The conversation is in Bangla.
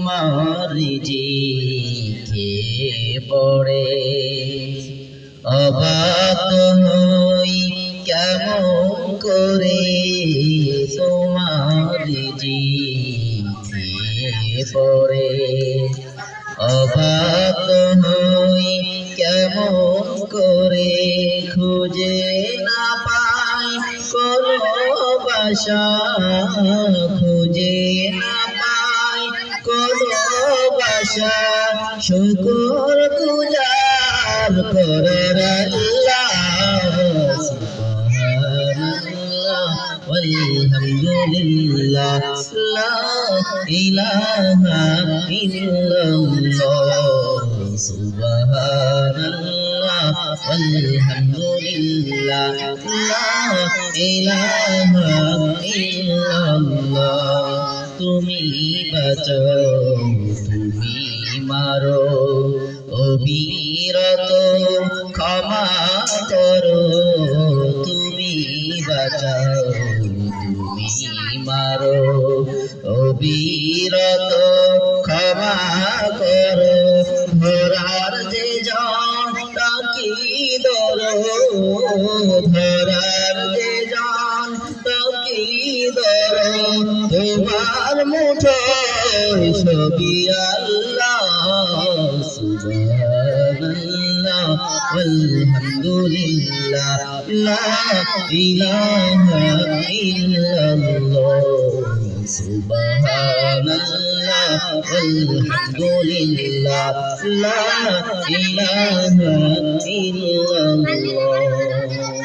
তোমার রিজিকে পড়ে অবাক হই কেমন করে তোমার রিজিকে পড়ে অবাক হই কেমন করে খুঁজে না পাই কোনো বাসা খুঁজে না পাই কোনো বাসা শুকর গুজার করার আল্লাহ সুবহানাল্লাহ walhamdulillah la ilaha illallah subhanallah walhamdulillah la ilaha illallah তুমি বাঁচাও তুমি মারো অবিরত ক্ষমা করো তুমি বাঁচাও তুমি মারো অবিরত ক্ষমা করো ধরার যে জন তাকি ধরো ধরার যে জন তাকি ধরো তোমার মুঠোয় সবই আল্লাহ সুবহানাল্লাহ walhamdulillah la ilaha illallah subhanallah walhamdulillah la ilaha illallah